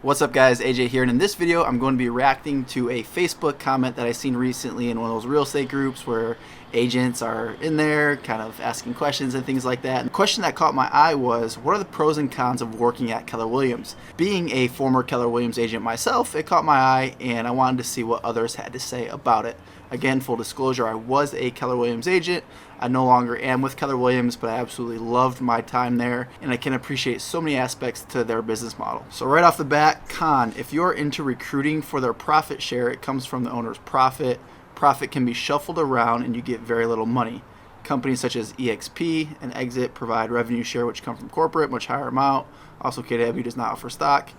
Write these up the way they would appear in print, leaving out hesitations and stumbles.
What's up guys, AJ here, and in this video I'm going to be reacting to a Facebook comment that I seen recently in one of those real estate groups where agents are in there kind of asking questions and things like that. And the question that caught my eye was, what are the pros and cons of working at Keller Williams? Being a former Keller Williams agent myself, it caught my eye and I wanted to see what others had to say about it. Again, full disclosure, I was a Keller Williams agent. I no longer am with Keller Williams, but I absolutely loved my time there, and I can appreciate so many aspects to their business model. So right off the bat, con, if you're into recruiting for their profit share, it comes from the owner's profit. Profit can be shuffled around and you get very little money. Companies such as EXP and Exit provide revenue share which come from corporate, much higher amount. Also, KW does not offer stock.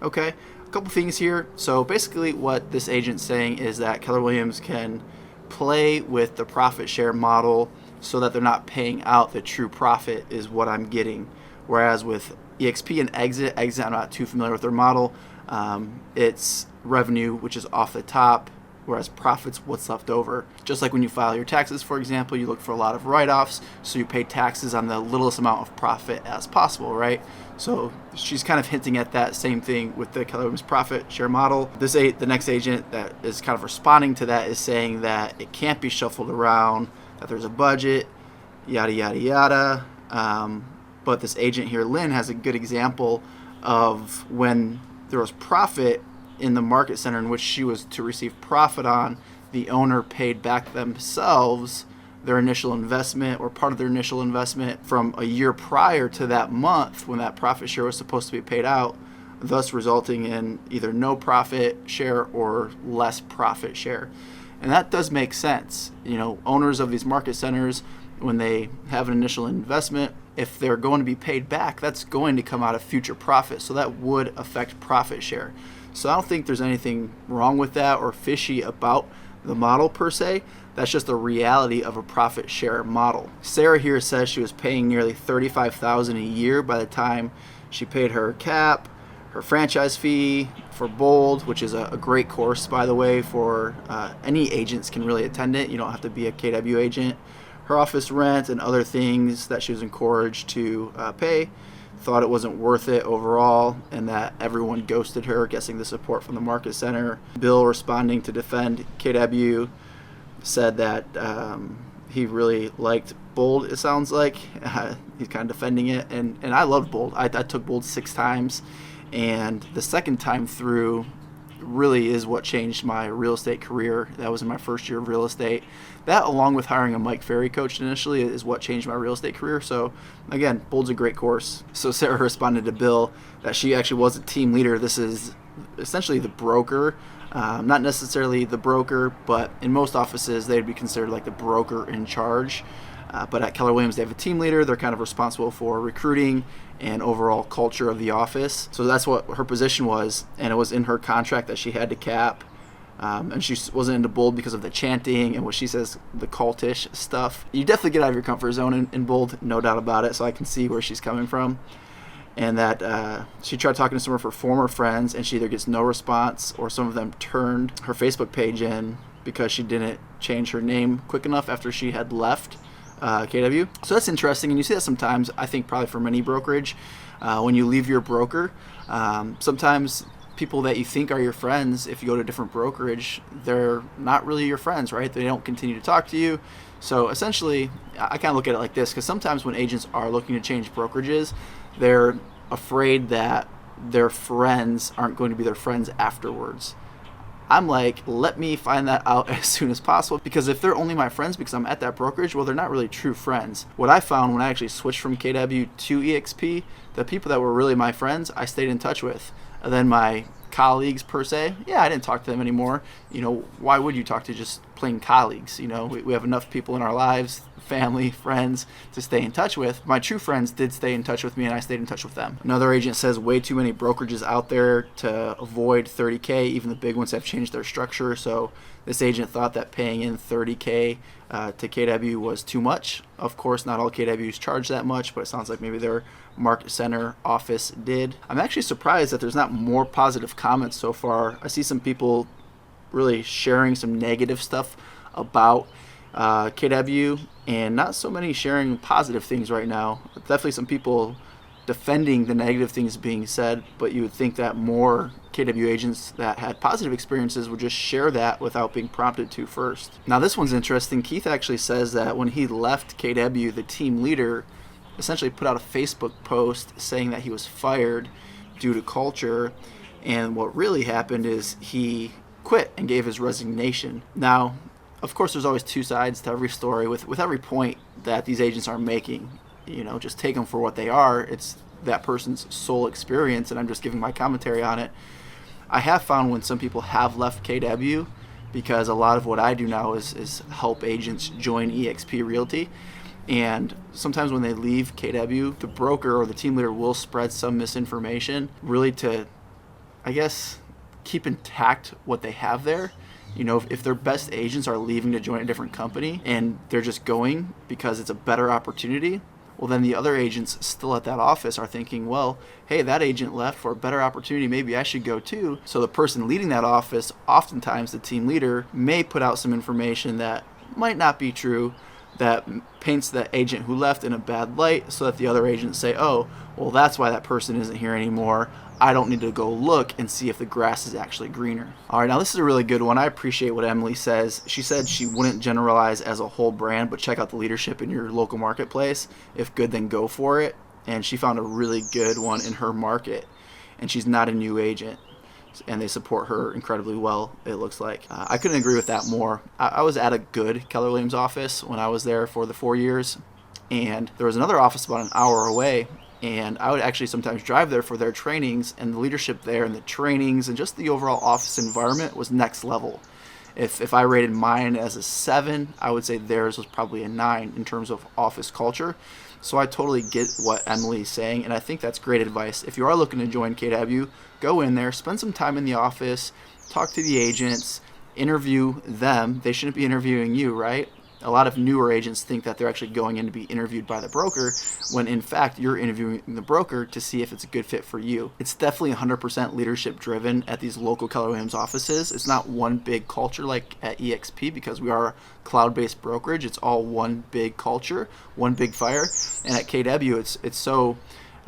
Okay, a couple things here. So basically what this agent's saying is that Keller Williams can play with the profit share model so that they're not paying out the true profit is what I'm getting. Whereas with EXP and Exit, I'm not too familiar with their model. It's revenue, which is off the top, whereas profits what's left over. Just like when you file your taxes, for example, you look for a lot of write-offs, so you pay taxes on the littlest amount of profit as possible, right? So she's kind of hinting at that same thing with the Keller Williams profit share model. The next agent that is kind of responding to that is saying that it can't be shuffled around, that there's a budget, yada, yada, yada. But this agent here, Lynn, has a good example of when there was profit in the market center in which she was to receive profit on, the owner paid back themselves their initial investment or part of their initial investment from a year prior to that month when that profit share was supposed to be paid out, thus resulting in either no profit share or less profit share. And that does make sense. You know, owners of these market centers, when they have an initial investment, if they're going to be paid back, that's going to come out of future profit. So that would affect profit share. So I don't think there's anything wrong with that or fishy about the model per se. That's just the reality of a profit share model. Sarah here says she was paying nearly $35,000 a year by the time she paid her cap, her franchise fee for Bold, which is a great course, by the way, for any agents can really attend it. You don't have to be a KW agent. Her office rent and other things that she was encouraged to pay. Thought it wasn't worth it overall, and that everyone ghosted her, guessing the support from the market center. Bill, responding to defend KW, said that he really liked Bold, it sounds like. He's kind of defending it, and I loved Bold. I took Bold 6 times, and the second time through really is what changed my real estate career. That was in my first year of real estate. That, along with hiring a Mike Ferry coach initially, is what changed my real estate career. So again, Bold's a great course. So Sarah responded to Bill that she actually was a team leader. This is essentially the broker, not necessarily the broker, but in most offices they'd be considered like the broker in charge. But at Keller Williams, they have a team leader. They're kind of responsible for recruiting and overall culture of the office. So that's what her position was, and it was in her contract that she had to cap. And she wasn't into Bold because of the chanting and what she says, the cultish stuff. You definitely get out of your comfort zone in Bold, no doubt about it. So I can see where she's coming from. And that she tried talking to some of her former friends, and she either gets no response or some of them turned her Facebook page in because she didn't change her name quick enough after she had left KW. So that's interesting, and you see that sometimes, I think probably for many brokerage, when you leave your broker, sometimes people that you think are your friends, if you go to a different brokerage, they're not really your friends, right? They don't continue to talk to you. So essentially, I kind of look at it like this, because sometimes when agents are looking to change brokerages, they're afraid that their friends aren't going to be their friends afterwards. I'm like, let me find that out as soon as possible, because if they're only my friends because I'm at that brokerage, well, they're not really true friends. What I found when I actually switched from KW to EXP, the people that were really my friends, I stayed in touch with. And then my colleagues per se, yeah, I didn't talk to them anymore. You know, why would you talk to just plain colleagues? You know, we have enough people in our lives, family, friends, to stay in touch with. My true friends did stay in touch with me, and I stayed in touch with them. Another agent says way too many brokerages out there to avoid $30K. Even the big ones have changed their structure. So this agent thought that paying in $30K to KW was too much. Of course, not all KWs charge that much, but it sounds like maybe their market center office did. I'm actually surprised that there's not more positive comments so far. I see some people really sharing some negative stuff about KW, and not so many sharing positive things right now. Definitely some people defending the negative things being said, but you would think that more KW agents that had positive experiences would just share that without being prompted to first. Now this one's interesting. Keith actually says that when he left KW, the team leader essentially put out a Facebook post saying that he was fired due to culture, and what really happened is he quit and gave his resignation. Now, of course, there's always two sides to every story. With every point that these agents are making, just take them for what they are. It's that person's sole experience, and I'm just giving my commentary on it. I have found when some people have left KW, because a lot of what I do now is help agents join eXp Realty, and sometimes when they leave KW, the broker or the team leader will spread some misinformation really to, I guess, keep intact what they have there. If their best agents are leaving to join a different company and they're just going because it's a better opportunity, well, then the other agents still at that office are thinking, well, hey, that agent left for a better opportunity, maybe I should go too. So the person leading that office, oftentimes the team leader, may put out some information that might not be true, that paints the agent who left in a bad light, so that the other agents say, oh, well, that's why that person isn't here anymore. I don't need to go look and see if the grass is actually greener. All right, now this is a really good one. I appreciate what Emily says. She said she wouldn't generalize as a whole brand, but check out the leadership in your local marketplace. If good, then go for it. And she found a really good one in her market. And she's not a new agent, and they support her incredibly well, it looks like. I couldn't agree with that more. I was at a good Keller Williams office when I was there for the 4 years, and there was another office about an hour away, and I would actually sometimes drive there for their trainings, and the leadership there and the trainings and just the overall office environment was next level. If I rated mine as a 7, I would say theirs was probably a 9 in terms of office culture. So I totally get what Emily's saying, and I think that's great advice. If you are looking to join KW, go in there, spend some time in the office, talk to the agents, interview them. They shouldn't be interviewing you, right? A lot of newer agents think that they're actually going in to be interviewed by the broker, when in fact you're interviewing the broker to see if it's a good fit for you. It's definitely 100% leadership driven at these local Keller Williams offices. It's not one big culture like at eXp, because we are a cloud-based brokerage. It's all one big culture, one big fire. And at KW, it's so,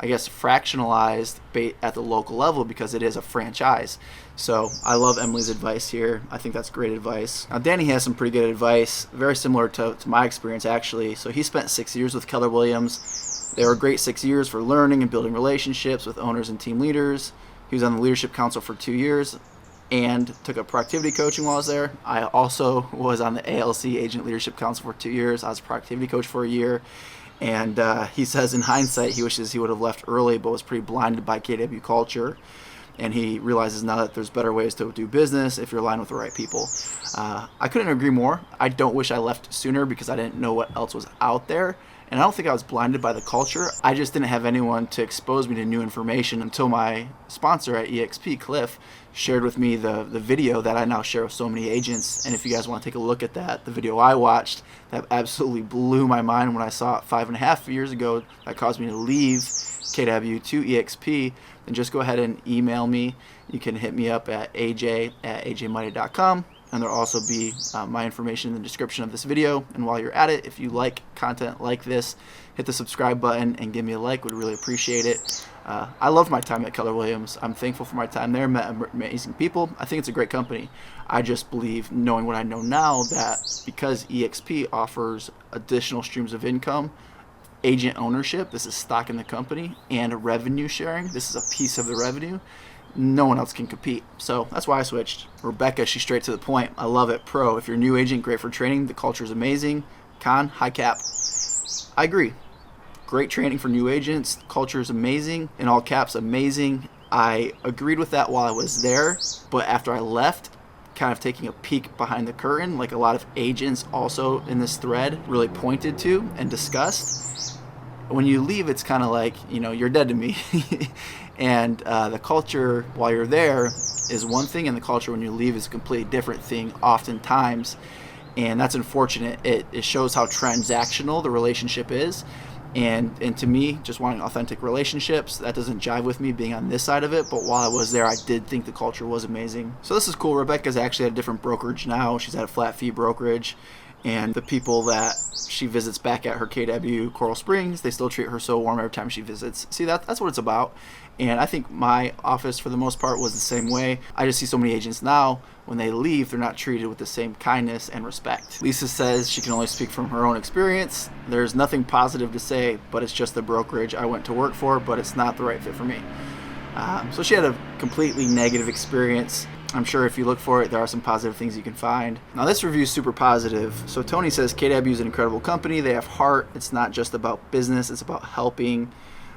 I guess, fractionalized at the local level because it is a franchise. So I love Emily's advice here. I think that's great advice. Now Danny has some pretty good advice, very similar to my experience actually. So he spent 6 years with Keller Williams. They were a great 6 years for learning and building relationships with owners and team leaders. He was on the leadership council for 2 years and took up productivity coaching while I was there. I also was on the ALC Agent Leadership Council for 2 years. I was a productivity coach for a year. And he says in hindsight, he wishes he would have left early, but was pretty blinded by KW culture. And he realizes now that there's better ways to do business if you're aligned with the right people. I couldn't agree more. I don't wish I left sooner because I didn't know what else was out there. And I don't think I was blinded by the culture. I just didn't have anyone to expose me to new information until my sponsor at eXp, Cliff, shared with me the video that I now share with so many agents. And if you guys want to take a look at that, the video I watched that absolutely blew my mind when I saw it 5.5 years ago, that caused me to leave KW to eXp, then just go ahead and email me. You can hit me up at aj@ajmighty.com. And there'll also be my information in the description of this video. And while you're at it, if you like content like this, hit the subscribe button and give me a like. Would really appreciate it. I love my time at Keller Williams. I'm thankful for my time there. Met amazing people. I think it's a great company. I just believe, knowing what I know now, that because eXp offers additional streams of income, agent ownership, this is stock in the company, and revenue sharing, this is a piece of the revenue, no one else can compete. So that's why I switched. Rebecca, she's straight to the point. I love it. Pro, if you're a new agent, great for training. The culture is amazing. Con, high cap. I agree. Great training for new agents. Culture is amazing. In all caps, amazing. I agreed with that while I was there, but after I left, kind of taking a peek behind the curtain, like a lot of agents also in this thread really pointed to and discussed, when you leave, it's kind of like, you're dead to me. And the culture while you're there is one thing, and the culture when you leave is a completely different thing oftentimes. And that's unfortunate. It shows how transactional the relationship is. And to me, just wanting authentic relationships, that doesn't jive with me being on this side of it. But while I was there, I did think the culture was amazing. So this is cool. Rebecca's actually at a different brokerage now. She's at a flat fee brokerage. And the people that she visits back at her KW Coral Springs, they still treat her so warm every time she visits. See, that's what it's about. And I think my office, for the most part, was the same way. I just see so many agents now, when they leave, they're not treated with the same kindness and respect. Lisa says she can only speak from her own experience. There's nothing positive to say, but it's just the brokerage I went to work for, but it's not the right fit for me. So she had a completely negative experience. I'm sure if you look for it, there are some positive things you can find. Now this review is super positive. So Tony says KW is an incredible company. They have heart. It's not just about business. It's about helping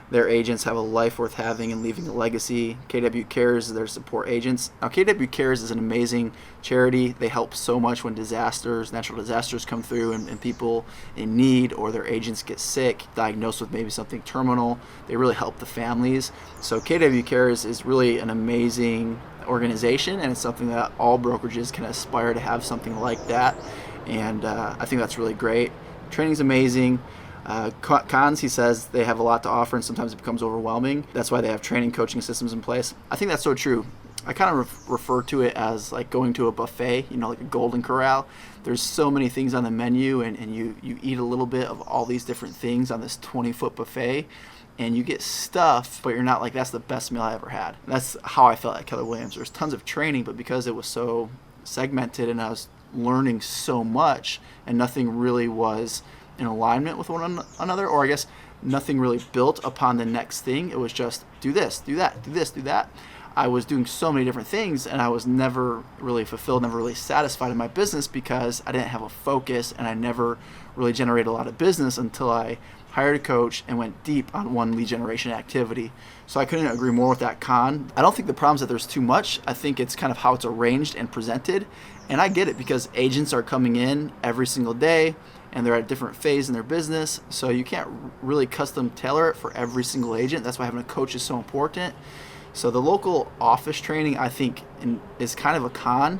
their agents have a life worth having and leaving a legacy. KW Cares is their support agents. Now KW Cares is an amazing charity. They help so much when natural disasters come through and people in need, or their agents get sick, diagnosed with maybe something terminal. They really help the families. So KW Cares is really an amazing organization, and it's something that all brokerages can aspire to have something like that. And I think that's really great. Training's amazing. Cons, he says they have a lot to offer and sometimes it becomes overwhelming. That's why they have training, coaching systems in place. I think that's so true. I kind of refer to it as like going to a buffet, like a Golden Corral. There's so many things on the menu, and you eat a little bit of all these different things on this 20-foot buffet, and you get stuff, but you're not like, that's the best meal I ever had. That's how I felt at Keller Williams. There's tons of training, but because it was so segmented and I was learning so much and nothing really was in alignment with one another, or I guess nothing really built upon the next thing. It was just do this, do that, do this, do that. I was doing so many different things, and I was never really fulfilled, never really satisfied in my business because I didn't have a focus, and I never really generated a lot of business until I hired a coach and went deep on one lead generation activity. So I couldn't agree more with that con. I don't think the problem is that there's too much. I think it's kind of how it's arranged and presented. And I get it because agents are coming in every single day and they're at a different phase in their business. So you can't really custom tailor it for every single agent. That's why having a coach is so important. So the local office training, I think, is kind of a con.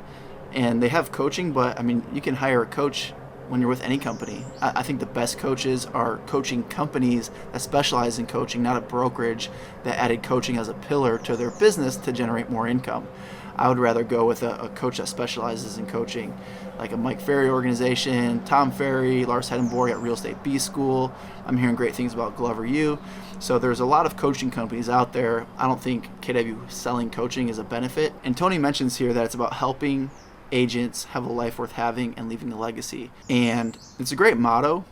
And they have coaching, but I mean, you can hire a coach when you're with any company. I think the best coaches are coaching companies that specialize in coaching, not a brokerage that added coaching as a pillar to their business to generate more income. I would rather go with a coach that specializes in coaching, like a Mike Ferry organization, Tom Ferry, Lars Hedenborg at Real Estate B School. I'm hearing great things about Glover U. So there's a lot of coaching companies out there. I don't think KW selling coaching is a benefit. And Tony mentions here that it's about helping agents have a life worth having and leaving a legacy. And it's a great motto,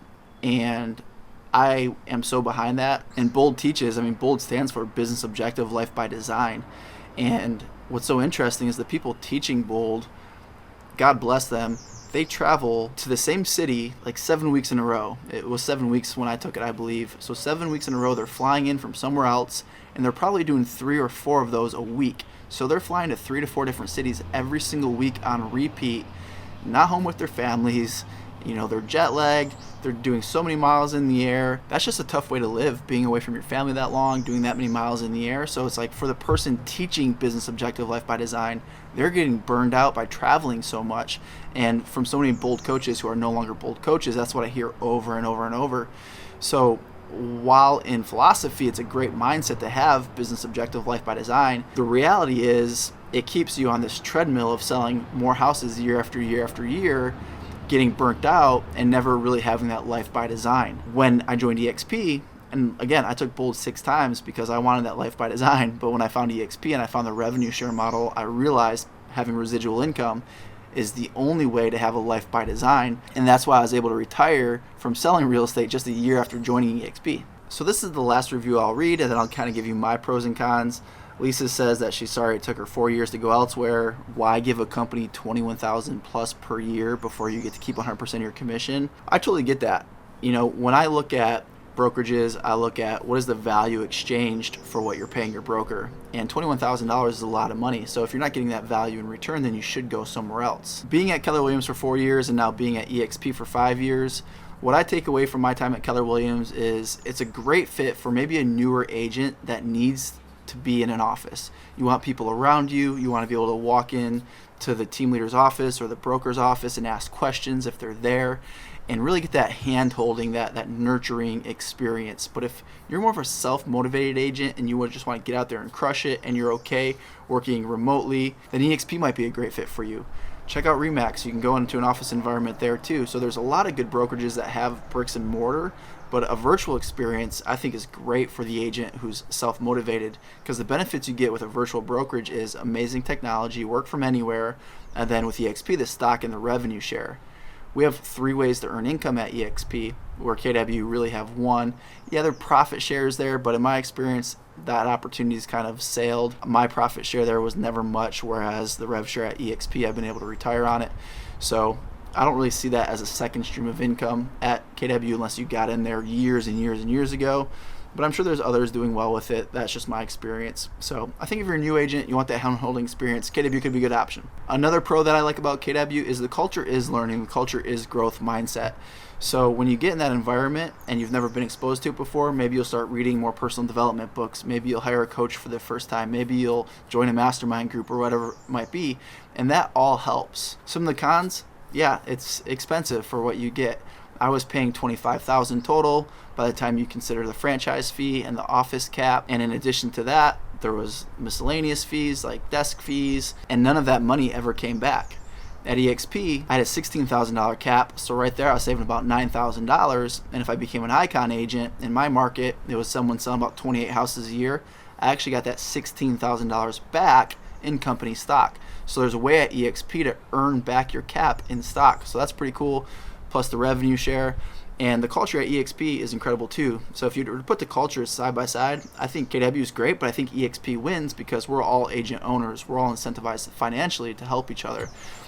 and I am so behind that. And BOLD teaches, BOLD stands for Business Objective Life by Design. And what's so interesting is the people teaching BOLD, God bless them, they travel to the same city like 7 weeks in a row. It was 7 weeks when I took it, I believe. So 7 weeks in a row, they're flying in from somewhere else, and they're probably doing 3 or 4 of those a week. So they're flying to 3 to 4 different cities every single week on repeat, not home with their families. They're jet lagged. They're doing so many miles in the air. That's just a tough way to live, being away from your family that long, doing that many miles in the air. So it's like for the person teaching Business Objective Life by Design, they're getting burned out by traveling so much. And from so many BOLD coaches who are no longer BOLD coaches, that's what I hear over and over and over. So while in philosophy it's a great mindset to have Business Objective Life by Design, the reality is it keeps you on this treadmill of selling more houses year after year after year, getting burnt out and never really having that life by design. When I joined EXP, and again, I took BOLD 6 times because I wanted that life by design, but when I found EXP and I found the revenue share model, I realized having residual income is the only way to have a life by design, and that's why I was able to retire from selling real estate just a year after joining EXP. So this is the last review I'll read, and then I'll kind of give you my pros and cons. Lisa says that she's sorry it took her 4 years to go elsewhere. Why give a company $21,000 plus per year before you get to keep 100% of your commission? I totally get that. When I look at brokerages, I look at what is the value exchanged for what you're paying your broker. And $21,000 is a lot of money. So if you're not getting that value in return, then you should go somewhere else. Being at Keller Williams for 4 years and now being at EXP for 5 years, what I take away from my time at Keller Williams is it's a great fit for maybe a newer agent that needs to be in an office. You want people around you. You want to be able to walk in to the team leader's office or the broker's office and ask questions if they're there, and really get that hand holding, that nurturing experience. But if you're more of a self-motivated agent and you just want to get out there and crush it and you're okay working remotely, then EXP might be a great fit for you. Check out Remax. You can go into an office environment there too. So there's a lot of good brokerages that have bricks and mortar, but a virtual experience I think is great for the agent who's self-motivated, because the benefits you get with a virtual brokerage is amazing technology, work from anywhere, and then with EXP, the stock and the revenue share. We have 3 ways to earn income at EXP, where KW really have 1. Yeah, there are profit shares there, but in my experience, that opportunity's kind of sailed. My profit share there was never much, whereas the rev share at EXP, I've been able to retire on it. So I don't really see that as a second stream of income at KW unless you got in there years and years and years ago. But I'm sure there's others doing well with it. That's just my experience. So I think if you're a new agent, you want that hand holding experience, KW could be a good option. Another pro that I like about KW is the culture is learning. The culture is growth mindset. So when you get in that environment and you've never been exposed to it before, maybe you'll start reading more personal development books. Maybe you'll hire a coach for the first time. Maybe you'll join a mastermind group or whatever it might be. And that all helps. Some of the cons, yeah, it's expensive for what you get. I was paying $25,000 total by the time you consider the franchise fee and the office cap. And in addition to that, there was miscellaneous fees like desk fees, and none of that money ever came back. At EXP, I had a $16,000 cap, so right there I was saving about $9,000. And if I became an icon agent in my market, it was someone selling about 28 houses a year, I actually got that $16,000 back in company stock. So there's a way at EXP to earn back your cap in stock. So that's pretty cool, plus the revenue share. And the culture at EXP is incredible too. So if you were to put the cultures side by side, I think KW is great, but I think EXP wins because we're all agent owners. We're all incentivized financially to help each other.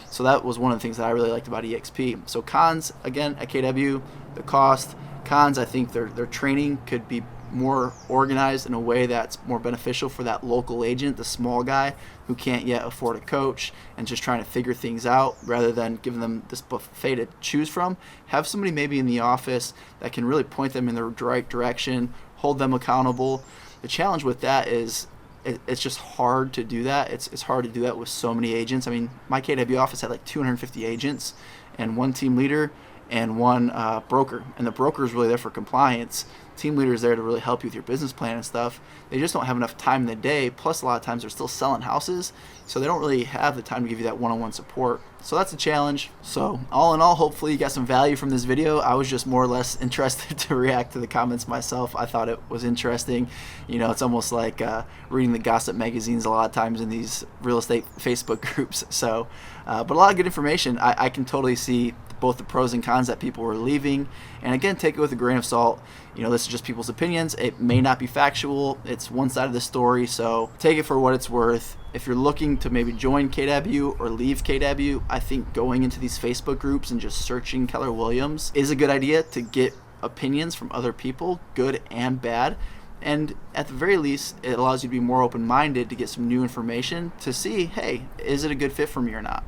So that was one of the things that I really liked about EXP. So cons, again, at KW, the cost. Cons, I think their training could be more organized in a way that's more beneficial for that local agent, the small guy who can't yet afford a coach and just trying to figure things out, rather than giving them this buffet to choose from. Have somebody maybe in the office that can really point them in the right direction, hold them accountable. The challenge with that is it's just hard to do that. It's hard to do that with so many agents. I mean, my KW office had like 250 agents and 1 team leader and 1 broker. And the broker is really there for compliance. Team leader is there to really help you with your business plan and stuff. They just don't have enough time in the day. Plus, a lot of times they're still selling houses, so they don't really have the time to give you that one-on-one support. So that's a challenge. So all in all, hopefully you got some value from this video. I was just more or less interested to react to the comments myself. I thought it was interesting. You know, it's almost like reading the gossip magazines a lot of times in these real estate Facebook groups. So, but a lot of good information. I can totally see both the pros and cons that people were leaving. And again, take it with a grain of salt. You know, this is just people's opinions. It may not be factual. It's one side of the story, so take it for what it's worth. If you're looking to maybe join KW or leave KW, I think going into these Facebook groups and just searching Keller Williams is a good idea to get opinions from other people, good and bad. And at the very least, it allows you to be more open-minded to get some new information to see, hey, is it a good fit for me or not?